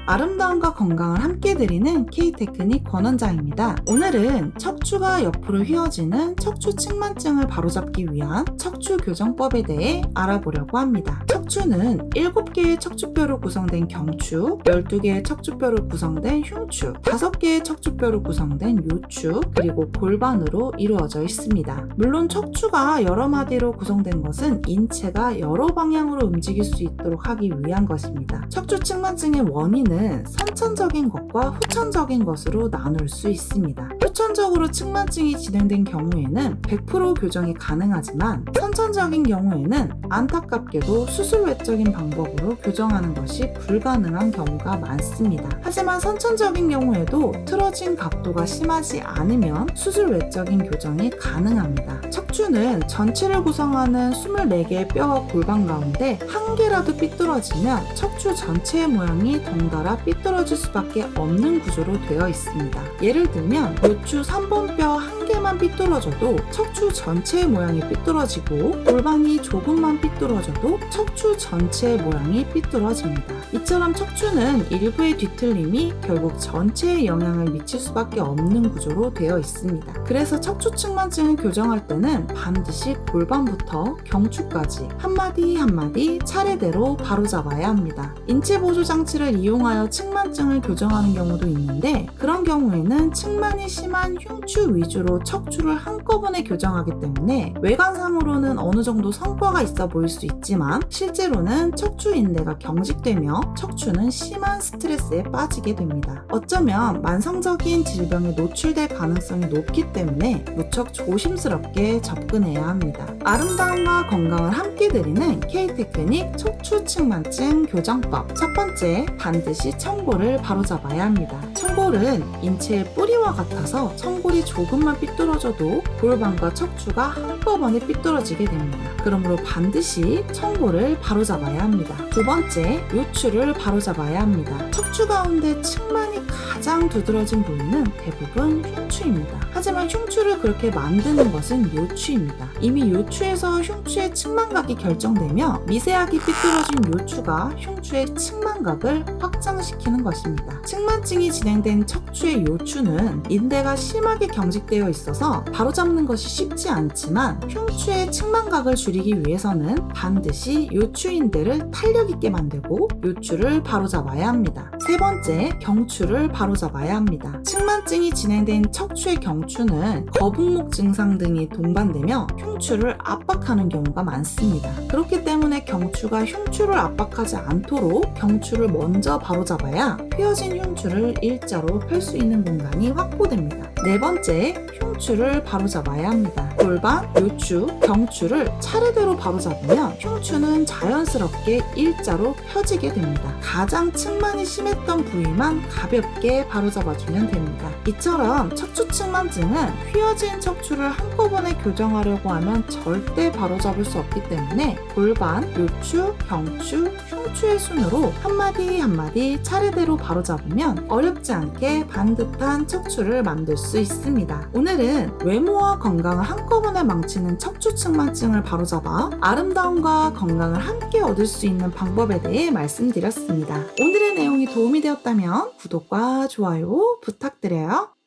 아름다움과 건강을 함께 드리는 K테크닉 권원장입니다. 오늘은 척추가 옆으로 휘어지는 척추 측만증을 바로잡기 위한 척추 교정법에 대해 알아보려고 합니다. 척추는 7개의 척추뼈로 구성된 경추, 12개의 척추뼈로 구성된 흉추, 5개의 척추뼈로 구성된 요추, 그리고 골반으로 이루어져 있습니다. 물론 척추가 여러 마디로 구성된 것은 인체가 여러 방향으로 움직일 수 있도록 하기 위한 것입니다. 척추 측만증의 원인은 선천적인 것과 후천적인 것으로 나눌 수 있습니다. 후천적으로 측만증이 진행된 경우에는 100% 교정이 가능하지만 선천적인 경우에는 안타깝게도 수술 외적인 방법으로 교정하는 것이 불가능한 경우가 많습니다. 하지만 선천적인 경우에도 틀어진 각도가 심하지 않으면 수술 외적인 교정이 가능합니다. 척추는 전체를 구성하는 24개의 뼈와 골반 가운데 한 개라도 삐뚤어지면 척추 전체의 모양이 덩달아 삐뚤어질 수밖에 없는 구조로 되어 있습니다. 예를 들면 요추 3번 뼈 한 개만 삐뚤어져도 척추 전체의 모양이 삐뚤어지고 골반이 조금만 삐뚤어져도 척추 전체의 모양이 삐뚤어집니다. 이처럼 척추는 일부의 뒤틀림이 결국 전체에 영향을 미칠 수밖에 없는 구조로 되어 있습니다. 그래서 척추 측만증을 교정할 때는 반드시 골반부터 경추까지 한마디 한마디 차례대로 바로잡아야 합니다. 인체 보조 장치를 이용하여 측만증을 교정하는 경우도 있는데 그런 경우에는 측만이 심한 흉추 위주로 척추를 한꺼번에 교정하기 때문에 외관상으로는 어느 정도 성과가 있어 보일 수 있지만 실제로는 척추 인대가 경직되며 척추는 심한 스트레스에 빠지게 됩니다. 어쩌면 만성적인 질병에 노출될 가능성이 높기 때문에 무척 조심스럽게 접근해야 합니다. 아름다움과 건강을 함께 드리는 K테크닉 척추 측만증 교정법. 첫 번째, 반드시 청골을 바로잡아야 합니다. 청골은 인체의 뿌리와 같아서 청골이 조금만 삐뚤어져도 골반과 척추가 한꺼번에 삐뚤어지게 됩니다. 그러므로 반드시 청골을 바로잡아야 합니다. 두 번째, 요추를 바로잡아야 합니다. 척추 가운데 측만이 가장 두드러진 부위는 대부분 흉추입니다. 하지만 흉추를 그렇게 만드는 것은 요추입니다. 이미 요추에서 흉추의 측만각이 결정되며 미세하게 삐뚤어진 요추가 흉추의 측만각을 확장시키는 것입니다. 측만증이 진행된 척추의 요추는 인대가 심하게 경직되어 있어서 바로잡는 것이 쉽지 않지만 흉추의 측만각을 줄이기 위해서는 반드시 요추 인대를 탄력 있게 만들고 요추를 바로잡아야 합니다. 세 번째, 경추를 바로잡아야 합니다. 측만증이 진행된 척추의 경추는 거북목 증상 등이 동반되며 흉추를 압박하는 경우가 많습니다. 그렇기 때문에 경추가 흉추를 압박하지 않도록 경추를 먼저 바로잡아야 휘어진 흉추를 일자로 펼 수 있는 공간이 확보됩니다. 네 번째, 흉추를 바로잡아야 합니다. 골반, 요추, 경추를 차례대로 바로잡으면 흉추는 자연스럽게 일자로 펴지게 됩니다. 가장 측만이 심했던 부위만 가볍게 바로잡아주면 됩니다. 이처럼 척추 측만증은 휘어진 척추를 한꺼번에 교정하려고 하면 절대 바로잡을 수 없기 때문에 골반, 요추, 경추, 흉추의 순으로 한마디 한마디 차례대로 바로잡으면 어렵지 않게 반듯한 척추를 만들 수 있습니다. 오늘은 외모와 건강을 한꺼번에 망치는 척추 측만증을 바로잡아 아름다움과 건강을 함께 얻을 수 있는 방법에 대해 말씀드렸습니다. 오늘의 내용이 도움이 되었다면 구독과 좋아요 부탁드려요.